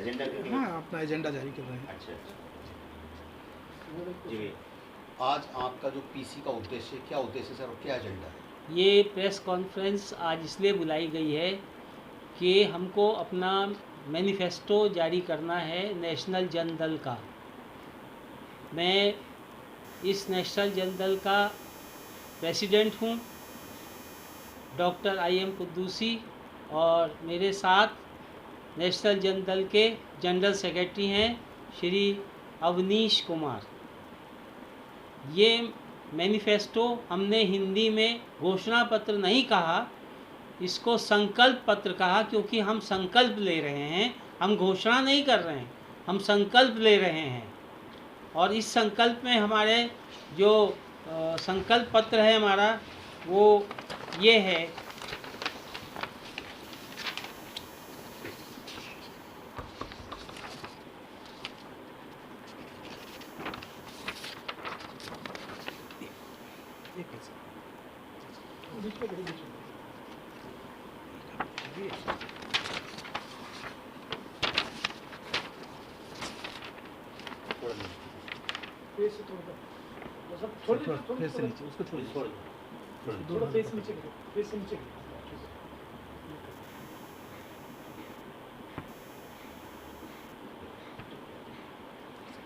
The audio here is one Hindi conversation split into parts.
एजेंडा के लिए? हाँ, अपना एजेंडा जारी कर रहे हैं। अच्छा जी। आज आपका जो पीसी का उद्देश्य है, क्या उद्देश्य सर और क्या एजेंडा है? ये प्रेस कॉन्फ्रेंस आज इसलिए बुलाई गई है कि हमको अपना मैनिफेस्टो जारी करना है नेशनल जनदल का। मैं इस नेशनल जनदल का प्रेसिडेंट हूँ, डॉक्टर IM कुद्दूसी, और मेरे साथ नेशनल जनदल के जनरल सेक्रेटरी हैं श्री अवनीश कुमार। ये मैनिफेस्टो हमने हिंदी में घोषणा पत्र नहीं कहा, इसको संकल्प पत्र कहा, क्योंकि हम संकल्प ले रहे हैं, हम घोषणा नहीं कर रहे हैं, हम संकल्प ले रहे हैं। और इस संकल्प में हमारे जो संकल्प पत्र है हमारा, वो ये है फेस से नीचे, उसको थोड़ा फेस नीचे करो, फेस से नीचे करो।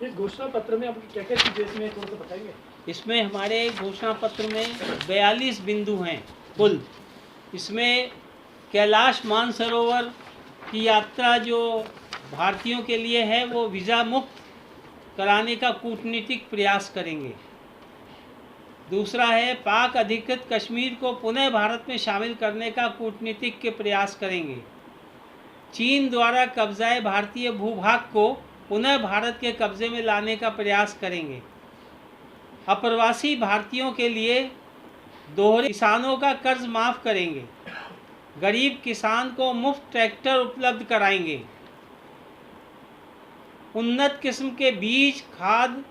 इस घोषणा पत्र में आपकी क्या-क्या चीजें इसमें थोड़ा सा बताएंगे? इसमें हमारे घोषणा पत्र में 42 बिंदु हैं कुल। इसमें कैलाश मानसरोवर की यात्रा जो भारतीयों के लिए है वो वीज़ा मुक्त कराने का कूटनीतिक प्रयास करेंगे। दूसरा है पाक अधिकृत कश्मीर को पुनः भारत में शामिल करने का कूटनीतिक के प्रयास करेंगे। चीन द्वारा कब्जाए भारतीय भूभाग को पुनः भारत के कब्जे में लाने का प्रयास करेंगे। अप्रवासी भारतीयों के लिए दोहरे किसानों का कर्ज माफ़ करेंगे। गरीब किसान को मुफ्त ट्रैक्टर उपलब्ध कराएंगे। उन्नत किस्म के बीज, खाद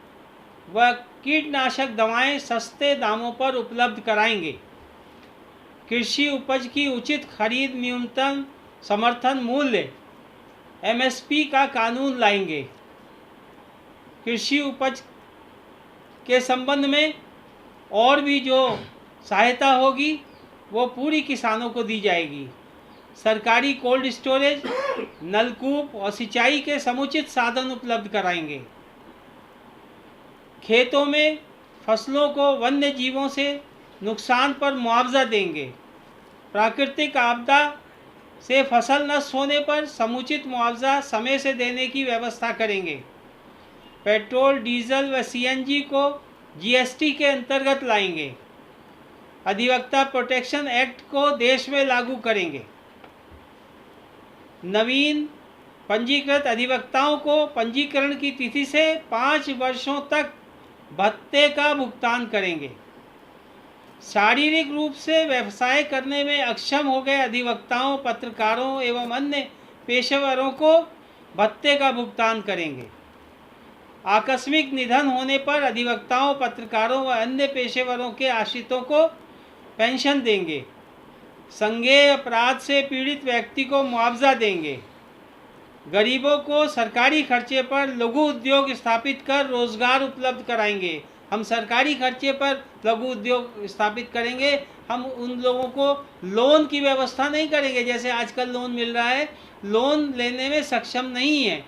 व कीटनाशक दवाएं सस्ते दामों पर उपलब्ध कराएंगे। कृषि उपज की उचित खरीद, न्यूनतम समर्थन मूल्य MSP का कानून लाएंगे। कृषि उपज के संबंध में और भी जो सहायता होगी वो पूरी किसानों को दी जाएगी। सरकारी कोल्ड स्टोरेज, नलकूप और सिंचाई के समुचित साधन उपलब्ध कराएंगे। खेतों में फसलों को वन्य जीवों से नुकसान पर मुआवजा देंगे। प्राकृतिक आपदा से फसल नष्ट होने पर समुचित मुआवजा समय से देने की व्यवस्था करेंगे। पेट्रोल, डीजल व CNG को GST के अंतर्गत लाएंगे। अधिवक्ता प्रोटेक्शन एक्ट को देश में लागू करेंगे। नवीन पंजीकृत अधिवक्ताओं को पंजीकरण की तिथि से 5 वर्षों तक भत्ते का भुगतान करेंगे। शारीरिक रूप से व्यवसाय करने में अक्षम हो गए अधिवक्ताओं, पत्रकारों एवं अन्य पेशेवरों को भत्ते का भुगतान करेंगे। आकस्मिक निधन होने पर अधिवक्ताओं, पत्रकारों व अन्य पेशेवरों के आश्रितों को पेंशन देंगे। संज्ञेय अपराध से पीड़ित व्यक्ति को मुआवजा देंगे। गरीबों को सरकारी खर्चे पर लघु उद्योग स्थापित कर रोजगार उपलब्ध कराएंगे। हम सरकारी खर्चे पर लघु उद्योग स्थापित करेंगे। हम उन लोगों को लोन की व्यवस्था नहीं करेंगे, जैसे आजकल लोन मिल रहा है, लोन लेने में सक्षम नहीं है,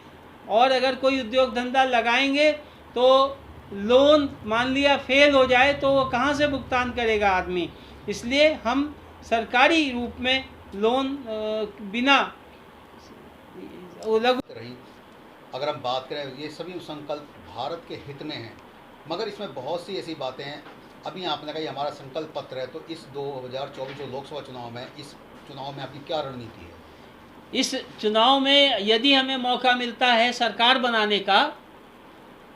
और अगर कोई उद्योग धंधा लगाएंगे तो लोन मान लिया फेल हो जाए तो वो कहाँ से भुगतान करेगा आदमी। इसलिए हम सरकारी रूप में लोन बिना रही। अगर हम बात करें, ये सभी संकल्प भारत के हित में हैं, मगर इसमें बहुत सी ऐसी बातें हैं। अभी आपने कहा ये हमारा संकल्प पत्र है, तो इस 2024 जो लोकसभा चुनाव में, इस चुनाव में आपकी क्या रणनीति है? इस चुनाव में यदि हमें मौका मिलता है सरकार बनाने का,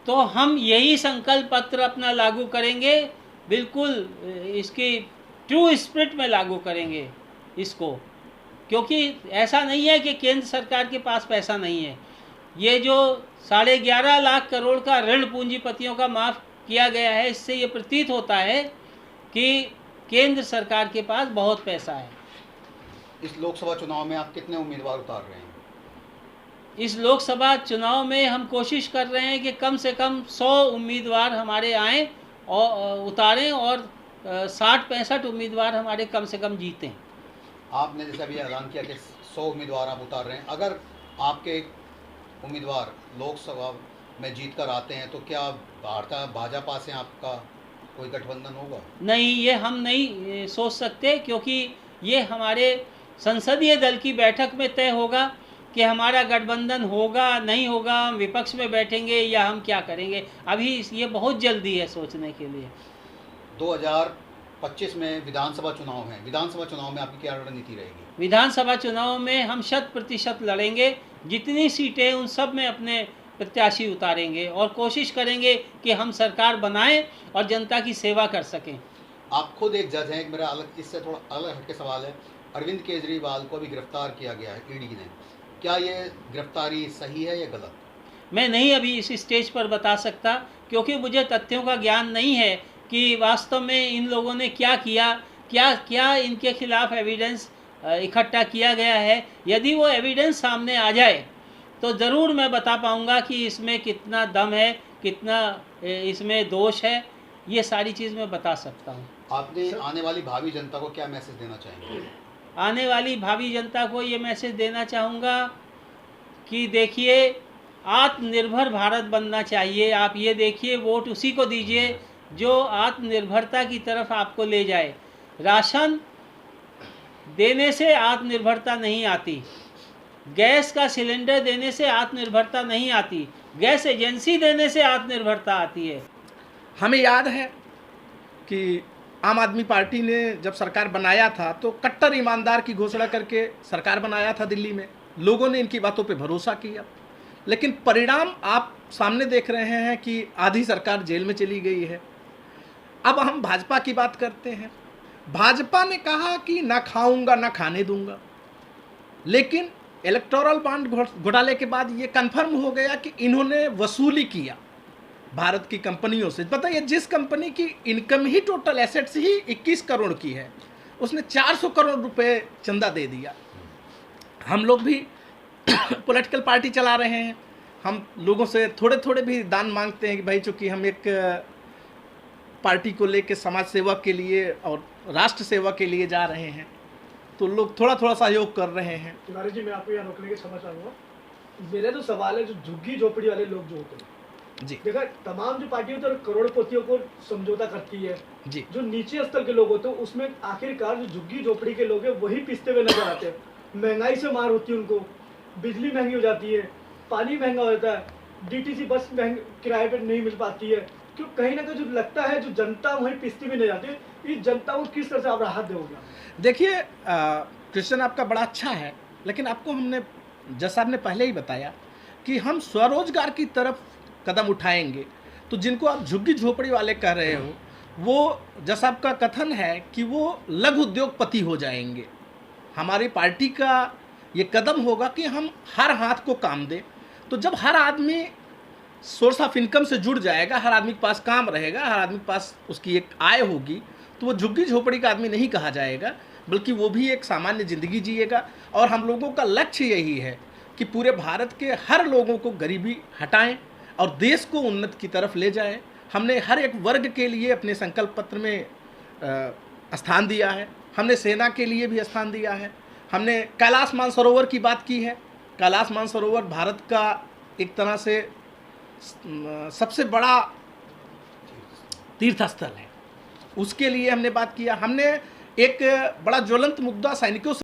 तो हम यही संकल्प पत्र अपना लागू करेंगे। बिल्कुल इसकी ट्रू स्पिरिट में लागू करेंगे इसको, क्योंकि ऐसा नहीं है कि केंद्र सरकार के पास पैसा नहीं है। ये जो 11.5 लाख करोड़ का ऋण पूंजीपतियों का माफ़ किया गया है, इससे ये प्रतीत होता है कि केंद्र सरकार के पास बहुत पैसा है। इस लोकसभा चुनाव में आप कितने उम्मीदवार उतार रहे हैं? इस लोकसभा चुनाव में हम कोशिश कर रहे हैं कि कम से कम 100 उम्मीदवार हमारे आएँ और उतारें और 60-65 उम्मीदवार हमारे कम से कम जीतें। आपने जैसे अभी ऐलान किया कि 100 उम्मीदवार आप उतार रहे हैं, अगर आपके उम्मीदवार लोकसभा में जीत कर आते हैं तो क्या भाजपा से आपका कोई गठबंधन होगा? नहीं, ये हम नहीं सोच सकते, क्योंकि ये हमारे संसदीय दल की बैठक में तय होगा कि हमारा गठबंधन होगा नहीं होगा, हम विपक्ष में बैठेंगे या हम क्या करेंगे। अभी ये बहुत जल्दी है सोचने के लिए। 2025 में विधानसभा चुनाव है, विधानसभा चुनाव में आपकी क्या रणनीति रहेगी? विधानसभा चुनाव में हम 100% लड़ेंगे, जितनी सीटें उन सब में अपने प्रत्याशी उतारेंगे और कोशिश करेंगे कि हम सरकार बनाएं और जनता की सेवा कर सकें। आप खुद एक जज हैं, एक मेरा अलग इससे थोड़ा अलग हटके सवाल है। अरविंद केजरीवाल को भी गिरफ्तार किया गया है ईडी ने, क्या ये गिरफ्तारी सही है या गलत? मैं नहीं अभी इस स्टेज पर बता सकता, क्योंकि मुझे तथ्यों का ज्ञान नहीं है कि वास्तव में इन लोगों ने क्या किया, क्या इनके खिलाफ एविडेंस इकट्ठा किया गया है। यदि वो एविडेंस सामने आ जाए तो ज़रूर मैं बता पाऊँगा कि इसमें कितना दम है, कितना इसमें दोष है, ये सारी चीज़ मैं बता सकता हूँ। आपने आने वाली भावी जनता को क्या मैसेज देना चाहेंगे? आने वाली भावी जनता को ये मैसेज देना चाहूँगा कि देखिए, आत्मनिर्भर भारत बनना चाहिए। आप ये देखिए, वोट उसी को दीजिए जो आत्मनिर्भरता की तरफ आपको ले जाए। राशन देने से आत्मनिर्भरता नहीं आती, गैस का सिलेंडर देने से आत्मनिर्भरता नहीं आती, गैस एजेंसी देने से आत्मनिर्भरता आती है। हमें याद है कि आम आदमी पार्टी ने जब सरकार बनाया था तो कट्टर ईमानदार की घोषणा करके सरकार बनाया था दिल्ली में। लोगों ने इनकी बातों पे भरोसा किया, लेकिन परिणाम आप सामने देख रहे हैं कि आधी सरकार जेल में चली गई है। अब हम भाजपा की बात करते हैं। भाजपा ने कहा कि ना खाऊंगा ना खाने दूंगा, लेकिन इलेक्टोरल बॉन्ड घोटाले के बाद ये कंफर्म हो गया कि इन्होंने वसूली किया भारत की कंपनियों से। बताइए, जिस कंपनी की इनकम ही टोटल एसेट्स ही 21 करोड़ की है, उसने 400 करोड़ रुपए चंदा दे दिया। हम लोग भी पॉलिटिकल पार्टी चला रहे हैं, हम लोगों से थोड़े थोड़े भी दान मांगते हैं कि भाई चूँकि हम एक पार्टी को लेकर समाज सेवा के लिए और राष्ट्र सेवा के लिए जा रहे हैं, तो लोग थोड़ा थोड़ा सहयोग कर रहे हैं। तिवारी जी, मैं आपको यहाँ रोकने की क्षमा चाहूँगा। मेरा तो सवाल है, जो झुग्गी झोपड़ी वाले लोग जो होते हैं जी, देखा, तमाम जो पार्टी होती है करोड़पतियों को समझौता करती है जी, जो नीचे स्तर के लोग होते हैं उसमें आखिरकार जो झुग्गी झोपड़ी के लोग हैं वही पिसते हुए नजर आते हैं। महंगाई से मार होती है उनको, बिजली महंगी हो जाती है, पानी महंगा हो जाता है, डीटीसी बस किराए पर नहीं मिल पाती है। क्यों कहीं ना कहीं जो लगता है जो जनता वहीं पिसती भी नहीं जाती है। इस जनता को किस तरह से आप राहत दोगे? देखिए, क्वेश्चन आपका बड़ा अच्छा है, लेकिन आपको हमने जैसा आपने पहले ही बताया कि हम स्वरोजगार की तरफ कदम उठाएंगे। तो जिनको आप झुग्गी झोपड़ी वाले कह रहे हो, वो जैसा आपका कथन है कि वो लघु उद्योगपति हो जाएंगे। हमारी पार्टी का ये कदम होगा कि हम हर हाथ को काम दें। तो जब हर आदमी सोर्स ऑफ इनकम से जुड़ जाएगा, हर आदमी के पास काम रहेगा, हर आदमी के पास उसकी एक आय होगी, तो वो झुग्गी झोपड़ी का आदमी नहीं कहा जाएगा, बल्कि वो भी एक सामान्य ज़िंदगी जिएगा। और हम लोगों का लक्ष्य यही है कि पूरे भारत के हर लोगों को गरीबी हटाएं और देश को उन्नति की तरफ ले जाएं। हमने हर एक वर्ग के लिए अपने संकल्प पत्र में स्थान दिया है। हमने सेना के लिए भी स्थान दिया है। हमने कैलाश मानसरोवर की बात की है। कैलाश मानसरोवर भारत का एक तरह से सबसे बड़ा तीर्थ स्थल है, उसके लिए हमने बात किया। हमने एक बड़ा ज्वलंत मुद्दा सैनिकों से